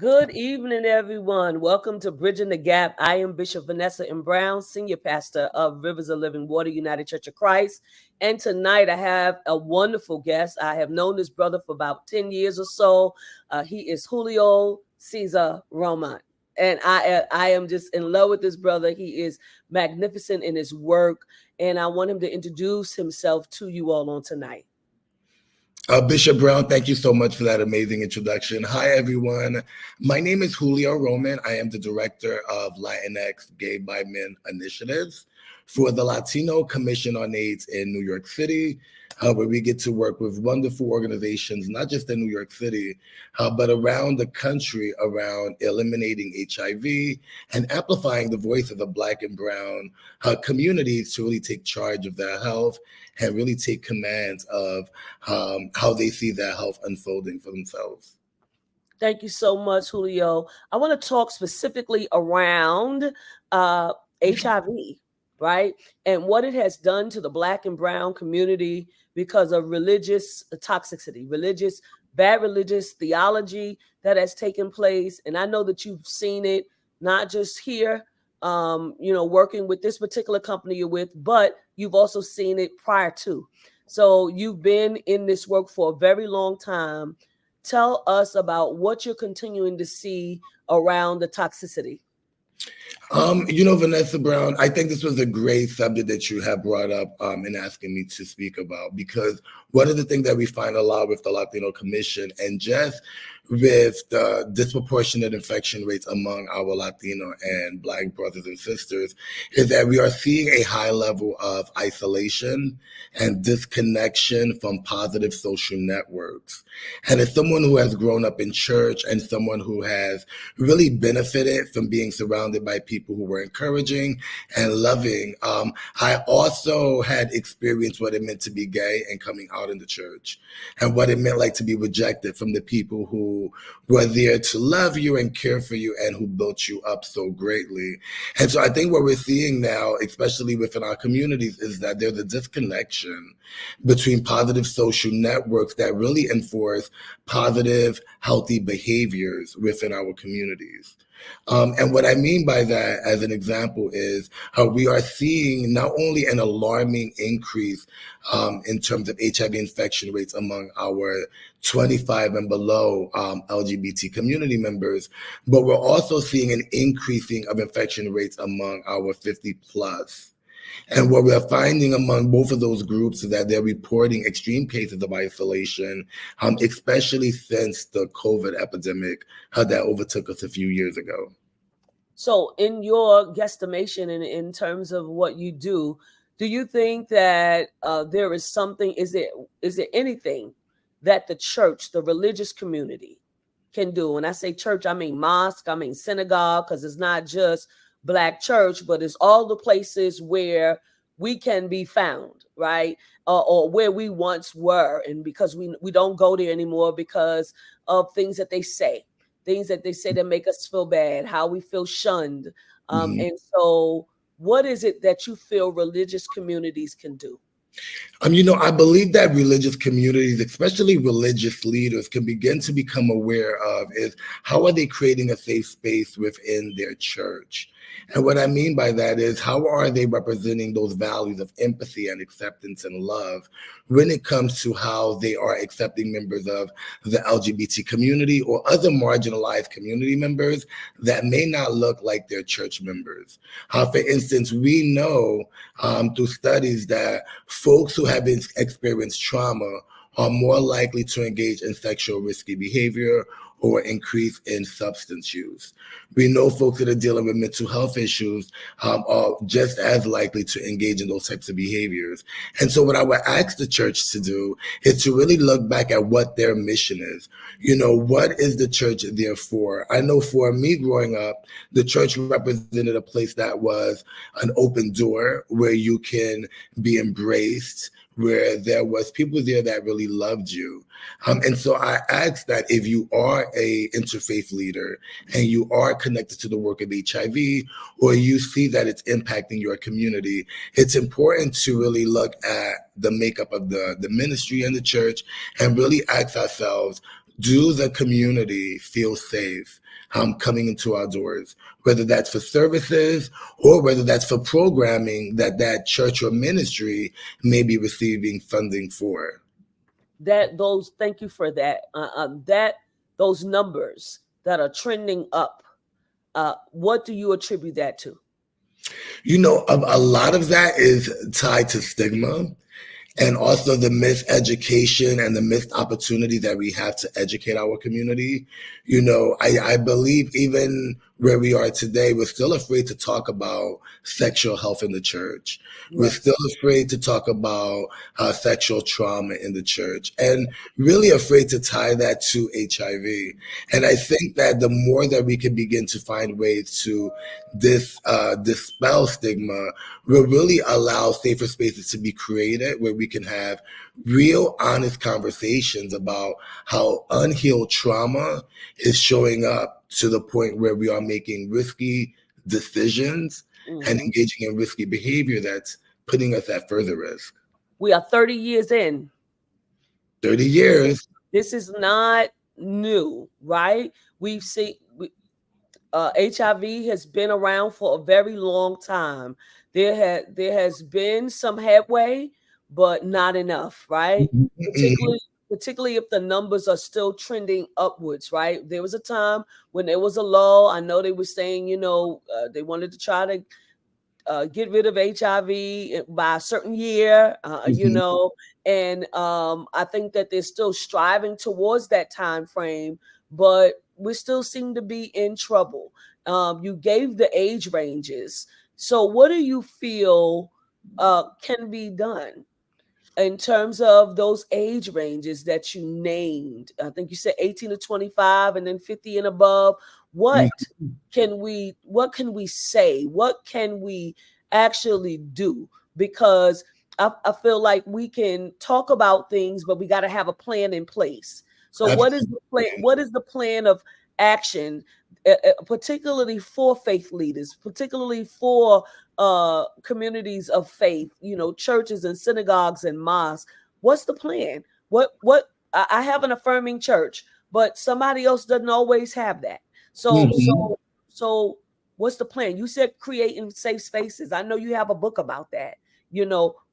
Good evening, everyone. Welcome to Bridging the Gap. I am Bishop Vanessa M. Brown, Senior Pastor of Rivers of Living Water United Church of Christ. And tonight I have a wonderful guest. I have known this brother for about 10 years or so. He is Julio Roman. And I am just in love with this brother. He is magnificent in his work. And I want him to introduce himself to you all on tonight. Bishop Brown, thank you so much for that amazing introduction. Hi, everyone. My name is Julio Roman. I am the director of Latinx Gay by Men Initiatives for the Latino Commission on AIDS in New York City, where we get to work with wonderful organizations, not just in New York City, but around the country around eliminating HIV and amplifying the voices of Black and Brown communities to really take charge of their health and really take command of how they see their health unfolding for themselves. Thank you so much, Julio. I want to talk specifically around HIV, right? And what it has done to the Black and Brown community because of religious toxicity, bad religious theology that has taken place. And I know that you've seen it, not just here, working with this particular company you're with, but you've also seen it prior to. So you've been in this work for a very long time. Tell us about what you're continuing to see around the toxicity. Vanessa Brown, I think this was a great subject that you have brought up in asking me to speak about, because one of the things that we find a lot with the Latino Commission and just with the disproportionate infection rates among our Latino and Black brothers and sisters is that we are seeing a high level of isolation and disconnection from positive social networks. And as someone who has grown up in church and someone who has really benefited from being surrounded by people who were encouraging and loving, I also had experienced what it meant to be gay and coming out in the church, and what it meant like to be rejected from the people who were there to love you and care for you and who built you up so greatly. And so I think what we're seeing now, especially within our communities, is that there's a disconnection between positive social networks that really enforce positive, healthy behaviors within our communities. And what I mean by that, as an example, is how we are seeing not only an alarming increase in terms of HIV infection rates among our 25 and below LGBT community members, but we're also seeing an increasing of infection rates among our 50 plus. And what we're finding among both of those groups is that they're reporting extreme cases of isolation, especially since the COVID epidemic that overtook us a few years ago. So in your guesstimation and in terms of what you do you think that there is something, is there anything that the church, the religious community can do? When I say church, I mean mosque, I mean synagogue, because it's not just Black church, but it's all the places where we can be found, right? Or where we once were. And because we don't go there anymore because of things that they say that make us feel bad, how we feel shunned. And so what is it that you feel religious communities can do? I believe that religious communities, especially religious leaders, can begin to become aware of is how are they creating a safe space within their church? And what I mean by that is how are they representing those values of empathy and acceptance and love when it comes to how they are accepting members of the LGBT community or other marginalized community members that may not look like their church members. For instance, we know through studies that folks who have experienced trauma are more likely to engage in sexual risky behavior or increase in substance use. We know folks that are dealing with mental health issues are just as likely to engage in those types of behaviors. And so what I would ask the church to do is to really look back at what their mission is. What is the church there for? I know for me growing up, the church represented a place that was an open door where you can be embraced, where there was people there that really loved you. And so I ask that if you are a interfaith leader and you are connected to the work of HIV, or you see that it's impacting your community, it's important to really look at the makeup of the ministry and the church and really ask ourselves, do the community feel safe coming into our doors, whether that's for services or whether that's for programming that that church or ministry may be receiving funding for. Thank you for that. That those numbers that are trending up. What do you attribute that to? You know, a lot of that is tied to stigma and also the missed education and the missed opportunity that we have to educate our community. You know, I believe even where we are today, we're still afraid to talk about sexual health in the church. We're still Yes. afraid to talk about sexual trauma in the church, and really afraid to tie that to HIV. And I think that the more that we can begin to find ways to dispel stigma, will really allow safer spaces to be created where we can have real, honest conversations about how unhealed trauma is showing up to the point where we are making risky decisions and Hmm. engaging in risky behavior that's putting us at further risk. We are 30 years in. 30 This years. this is not new, right? We've seen HIV has been around for a very long time. There has been some headway, but not enough, right? Mhm. Particularly if the numbers are still trending upwards, right? There was a time when there was a lull. I know they were saying, they wanted to try to get rid of HIV by a certain year, Mhm. and I think that they're still striving towards that time frame, but we still seem to be in trouble. You gave the age ranges, so what do you feel can be done in terms of those age ranges that you named? I think you said 18 to 25 and then 50 and above. What what can we say? What can we actually do? Because I feel like we can talk about things, but we got to have a plan in place. So what is Absolutely. the plan? What is the plan of action, particularly for faith leaders, particularly for communities of faith, churches and synagogues and mosques? What's the plan? I have an affirming church, but somebody else doesn't always have that. So Mhm. so so what's the plan? You said creating safe spaces. I know you have a book about that.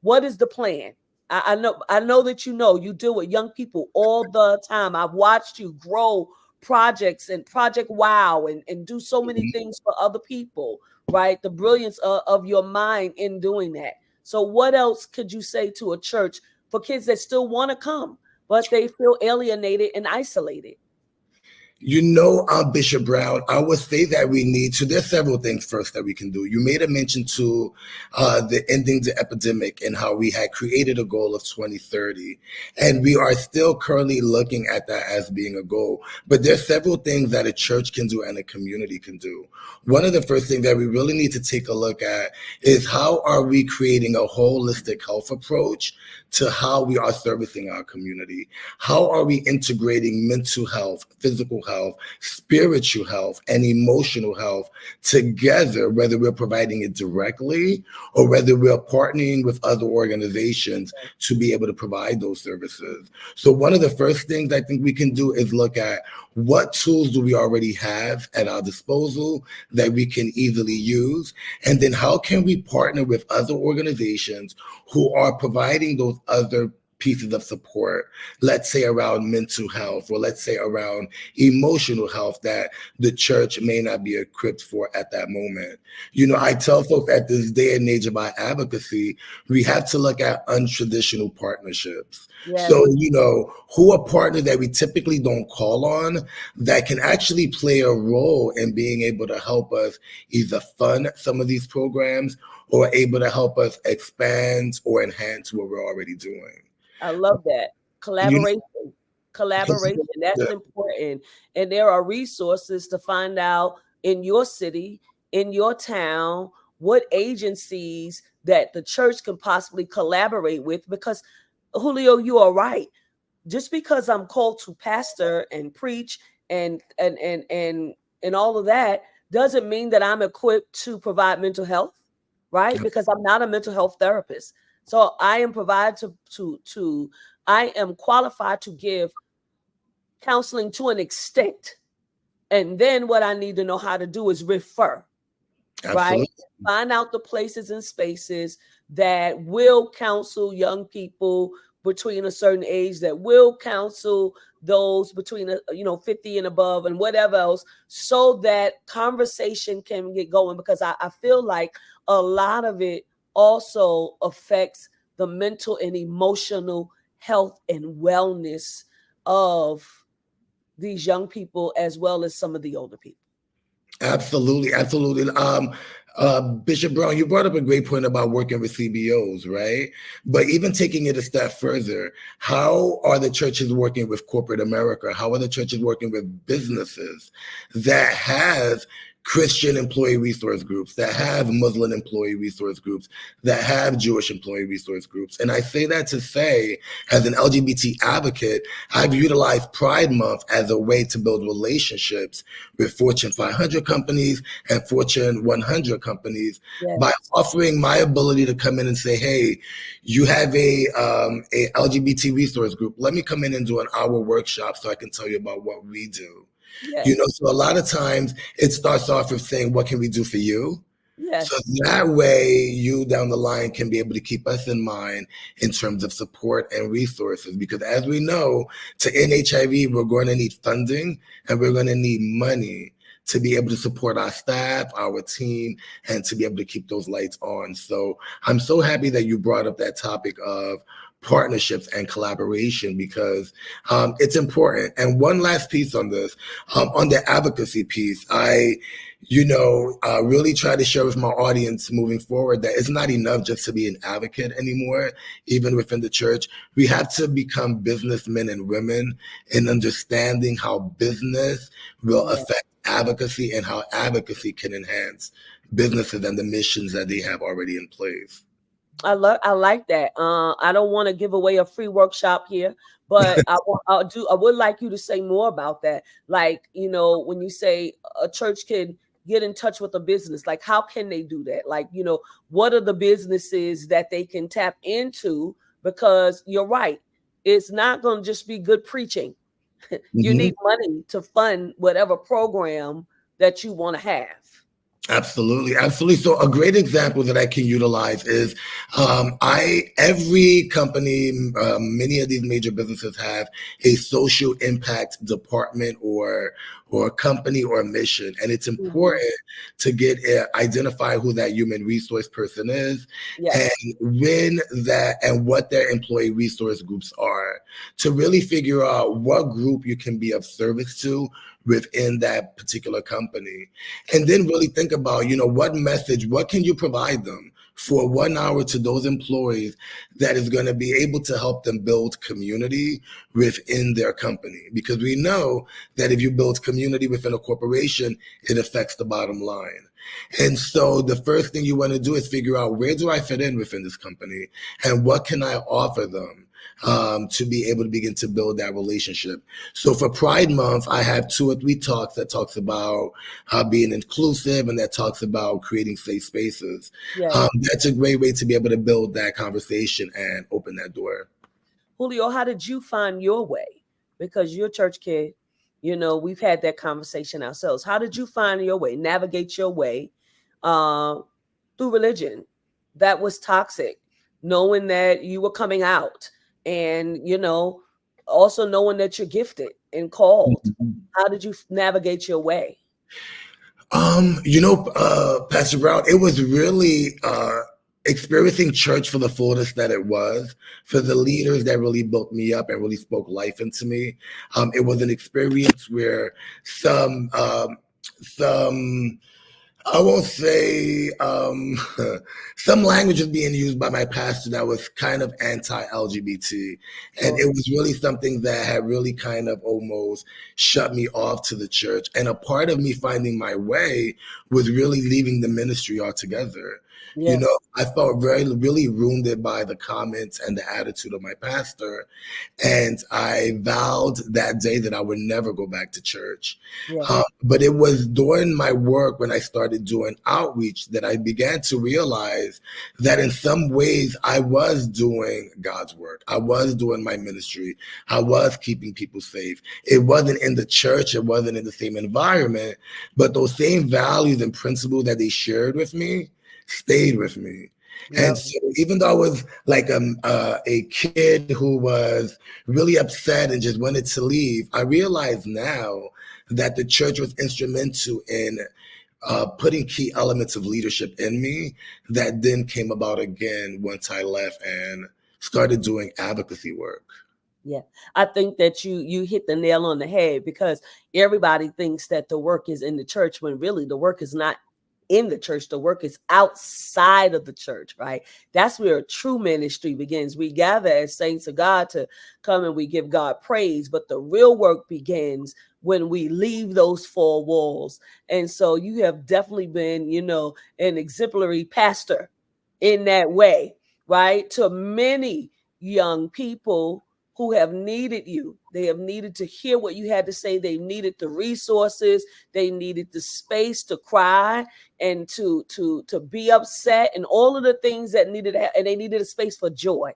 What is the plan? I know that you deal with young people all the time. I've watched you grow projects and Project Wow and do so many things for other people, right? The brilliance of your mind in doing that. So what else could you say to a church for kids that still want to come, but they feel alienated and isolated? You know, Bishop Brown, I would say that we need to. There's several things first that we can do. You made a mention to the ending the epidemic and how we had created a goal of 2030, and we are still currently looking at that as being a goal. But there's several things that a church can do and a community can do. One of the first things that we really need to take a look at is how are we creating a holistic health approach to how we are servicing our community. How are we integrating mental health, physical health, spiritual health, and emotional health together, whether we're providing it directly or whether we're partnering with other organizations to be able to provide those services? So, one of the first things I think we can do is look at what tools do we already have at our disposal that we can easily use, and then how can we partner with other organizations who are providing those other pieces of support, let's say around mental health or let's say around emotional health that the church may not be equipped for at that moment. You know, I tell folks at this day and age about advocacy, we have to look at untraditional partnerships. So, Yes. who are partners that we typically don't call on that can actually play a role in being able to help us either fund some of these programs or able to help us expand or enhance what we're already doing. I love that. You Collaboration. Collaboration. know, That's important. And there are resources to find out in your city, in your town, what agencies that the church can possibly collaborate with. Because, Julio, you are right. Just because I'm called to pastor and preach and all of that doesn't mean that I'm equipped to provide mental health, right? Because I'm not a mental health therapist. So I am qualified to give counseling to an extent. And then what I need to know how to do is refer, right? Absolutely. Find out the places and spaces that will counsel young people between a certain age, that will counsel those between 50 and above and whatever else, so that conversation can get going, because I feel like a lot of it also affects the mental and emotional health and wellness of these young people as well as some of the older people. Absolutely, absolutely. Bishop Brown, you brought up a great point about working with CBOs, right? But even taking it a step further, how are the churches working with corporate America? How are the churches working with businesses that have Christian employee resource groups, that have Muslim employee resource groups, that have Jewish employee resource groups? And I say that to say, as an LGBT advocate, I've utilized Pride Month as a way to build relationships with Fortune 500 companies and Fortune 100 companies Yes. by offering my ability to come in and say, hey, you have a LGBT resource group. Let me come in and do an hour workshop so I can tell you about what we do. Yes. So a lot of times it starts off with saying, what can we do for you? Yes. So that way you down the line can be able to keep us in mind in terms of support and resources. Because as we know, to end HIV, we're going to need funding and we're going to need money to be able to support our staff, our team, and to be able to keep those lights on. So I'm so happy that you brought up that topic of partnerships and collaboration, because it's important. And one last piece on this, on the advocacy piece, I really try to share with my audience moving forward that it's not enough just to be an advocate anymore, even within the church. We have to become businessmen and women in understanding how business will affect advocacy and how advocacy can enhance businesses and the missions that they have already in place. I like that. I don't want to give away a free workshop here, but I would like you to say more about that. Like, when you say a church can get in touch with a business, like how can they do that? Like, what are the businesses that they can tap into? Because you're right, it's not going to just be good preaching. You Mm-hmm. need money to fund whatever program that you want to have. Absolutely, absolutely. So a great example that I can utilize is every company, many of these major businesses have a social impact department or company or mission, and it's important to get identify who that human resource person is, Yes. and when that and what their employee resource groups are, to really figure out what group you can be of service to within that particular company. And then really think about, what message, what can you provide them for 1 hour to those employees that is going to be able to help them build community within their company? Because we know that if you build community within a corporation, it affects the bottom line. And so the first thing you want to do is figure out, where do I fit in within this company and what can I offer them? To be able to begin to build that relationship. So for Pride Month, I have 2 or 3 talks that talks about being inclusive and that talks about creating safe spaces. Yes. That's a great way to be able to build that conversation and open that door. Julio, how did you find your way? Because you're a church kid, we've had that conversation ourselves. How did you find your way, navigate your way uh, through religion that was toxic, knowing that you were coming out and, also knowing that you're gifted and called? How did you navigate your way? Pastor Brown, it was really experiencing church for the fullness that it was, for the leaders that really built me up and really spoke life into me. It was an experience where some I won't say some language is being used by my pastor that was kind of anti-LGBT. And it was really something that had really kind of almost shut me off to the church. And a part of me finding my way was really leaving the ministry altogether. You Yeah. know, I felt really wounded by the comments and the attitude of my pastor. And I vowed that day that I would never go back to church. Yeah. But it was during my work when I started doing outreach that I began to realize that in some ways I was doing God's work. I was doing my ministry. I was keeping people safe. It wasn't in the church, it wasn't in the same environment, but those same values and principles that they shared with me stayed with me. And Yep. so, even though I was like a kid who was really upset and just wanted to leave, I realize now that the church was instrumental in putting key elements of leadership in me that then came about again once I left and started doing advocacy work. Yeah, I think that you hit the nail on the head, because everybody thinks that the work is in the church when really the work is not in the church. The work is outside of the church, right? That's where true ministry begins. We gather as saints of God to come and we give God praise, but the real work begins when we leave those four walls. And so you have definitely been, an exemplary pastor in that way, right? To many young people who have needed you. They have needed to hear what you had to say. They needed the resources. They needed the space to cry and to be upset, and all of the things that needed, and they needed a space for joy.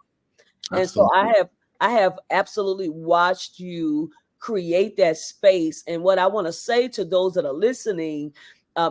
And so Absolutely. I have absolutely watched you create that space. And what I want to say to those that are listening,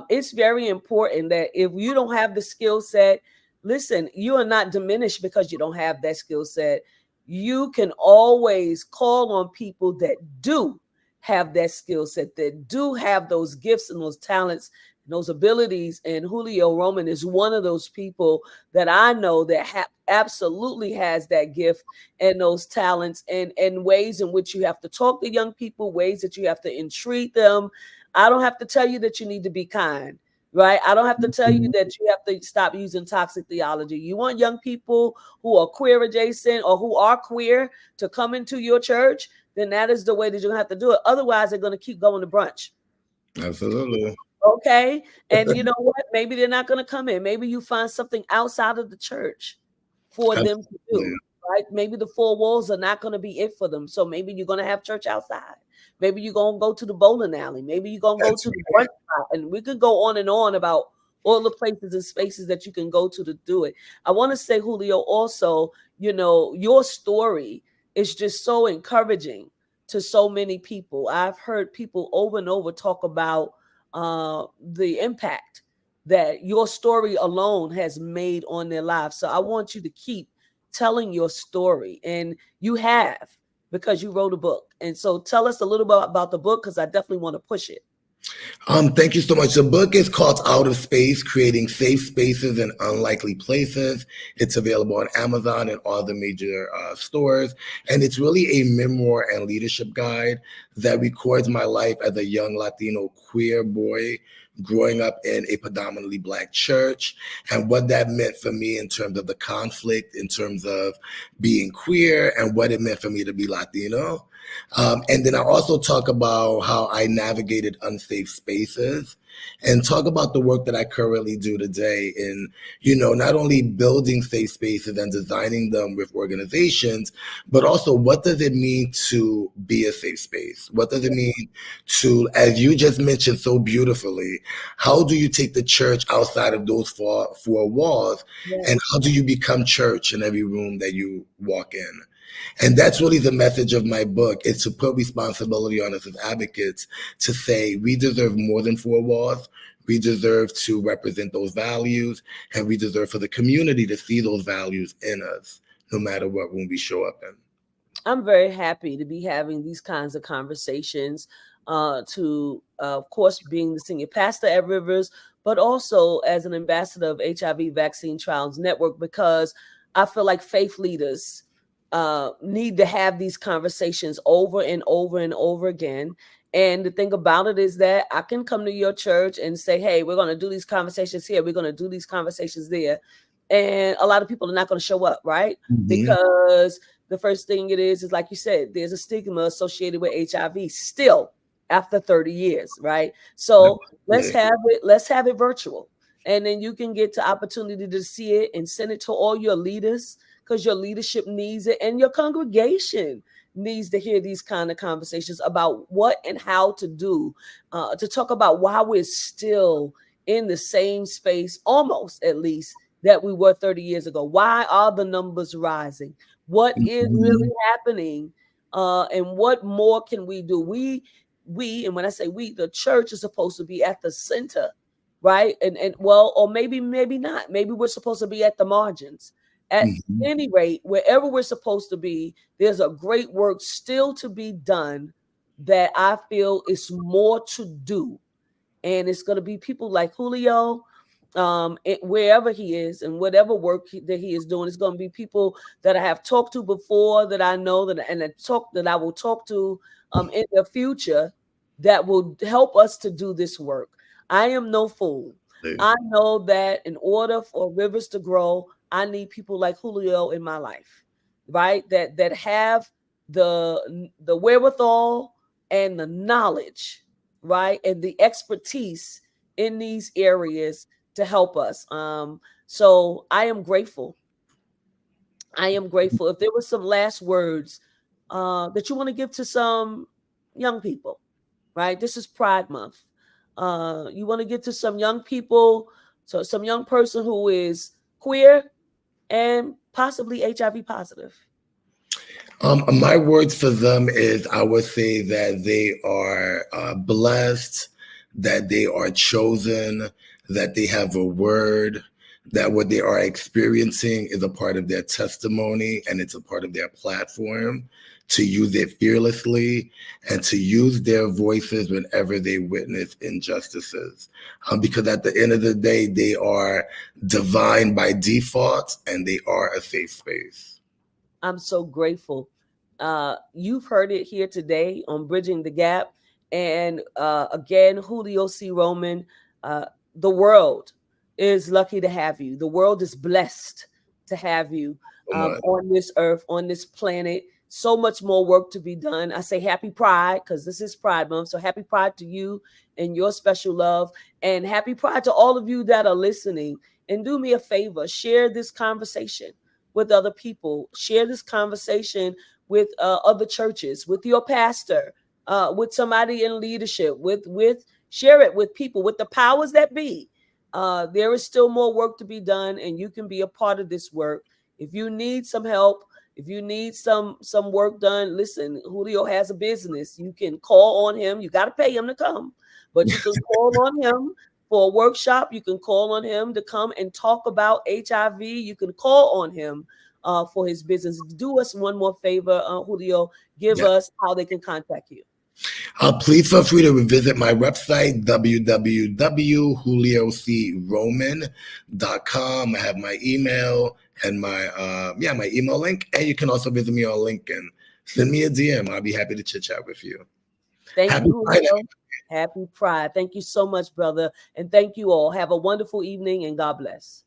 it's very important that if you don't have the skill set, listen, you are not diminished because you don't have that skill set. You can always call on people that do have that skill set, that do have those gifts and those talents and those abilities. And Julio Roman is one of those people that I know that absolutely has that gift and those talents, and ways in which you have to talk to young people, ways that you have to entreat them. I don't have to tell you that you need to be kind, right? I don't have to tell you Mhm. that you have to stop using toxic theology. You want young people who are queer adjacent or who are queer to come into your church, then that is the way that you're gonna have to do it. Otherwise, they're gonna keep going to brunch. Absolutely. Okay. And you know what? Maybe they're not going to come in. Maybe you find something outside of the church for them to Absolutely. do, right? Maybe the four walls are not going to be it for them. So maybe you're going to have church outside. Maybe you're going to go to the bowling alley. Maybe you're going to go That's to the brunch spot. And we could go on and on about all the places and spaces that you can go to do it. I want to say, Julio, also, your story is just so encouraging to so many people. I've heard people over and over talk about the impact that your story alone has made on their lives. So I want you to keep telling your story, and you have, because you wrote a book. And so tell us a little bit about the book, because I definitely want to push it. Thank you so much. The book is called Out of Space, Creating Safe Spaces in Unlikely Places. It's available on Amazon and all the major stores. And it's really a memoir and leadership guide that records my life as a young Latino queer boy growing up in a predominantly Black church, and what that meant for me in terms of the conflict, in terms of being queer, and what it meant for me to be Latino. And then I also talk about how I navigated unsafe spaces, and talk about the work that I currently do today in, not only building safe spaces and designing them with organizations, but also what does it mean to be a safe space? What does it mean to, as you just mentioned so beautifully, how do you take the church outside of those four walls? Yeah. And how do you become church in every room that you walk in? And that's really the message of my book, is to put responsibility on us as advocates to say we deserve more than four walls. We deserve to represent those values, and we deserve for the community to see those values in us, no matter what room we show up in. I'm very happy to be having these kinds of conversations. Of course, being the senior pastor at Rivers, but also as an ambassador of HIV Vaccine Trials Network, because I feel like faith leaders need to have these conversations over and over and over again. And the thing about it is that I can come to your church and say, hey, we're going to do these conversations here. We're going to do these conversations there. And a lot of people are not going to show up, right? Mhm. Because the first thing it is like you said, there's a stigma associated with HIV still after 30 years, right? So let's Absolutely. have it virtual. and then you can get the opportunity to see it and send it to all your leaders, because your leadership needs it and your congregation needs to hear these kind of conversations about what and how to do, to talk about why we're still in the same space, almost at least, that we were 30 years ago. Why are the numbers rising? What is really Mhm. happening? And what more can we do? We, and when I say we, the church is supposed to be at the center, right? And well, or maybe not. Maybe we're supposed to be at the margins. At Mhm. any rate, wherever we're supposed to be, there's a great work still to be done that I feel is more to do, and it's going to be people like Julio, wherever he is and whatever work that he is doing. It's going to be people that I have talked to before, that I know, that I will talk to in the future, that will help us to do this work. I am no fool. I know that in order for rivers to grow, I need people like Julio in my life, right? That have the wherewithal and the knowledge, right, and the expertise in these areas to help us. So I am grateful. I am grateful. If there were some last words that you want to give to some young people, right? This is Pride Month. You want to get to some young people, so some young person who is queer and possibly HIV positive. My words for them is I would say that they are blessed, that they are chosen, that they have a word, that what they are experiencing is a part of their testimony and it's a part of their platform, to use it fearlessly and to use their voices whenever they witness injustices. Because at the end of the day, they are divine by default and they are a safe space. I'm so grateful. You've heard it here today on Bridging the Gap. And again, Julio C. Roman, uh, the world is lucky to have you. The world is blessed to have you So much. on this earth, on this planet. So much more work to be done. I say happy Pride, because this is Pride Month. So happy Pride to you and your special love. And happy Pride to all of you that are listening. And do me a favor, share this conversation with other people. Share this conversation with other churches, with your pastor, with somebody in leadership, with share it with people, with the powers that be. There is still more work to be done, and you can be a part of this work. If you need some help, if you need some work done, listen, Julio has a business. You can call on him. You got to pay him to come, but you can call on him for a workshop. You can call on him to come and talk about HIV. You can call on him for his business. Do us one more favor, Julio. Give Yeah. us how they can contact you. Please feel free to visit my website, www.juliocroman.com. I have my email and my email link. And you can also visit me on LinkedIn. Send me a DM. I'll be happy to chit chat with you. Thank Happy you, Friday. Julio. Happy Pride. Thank you so much, brother. And thank you all. Have a wonderful evening and God bless.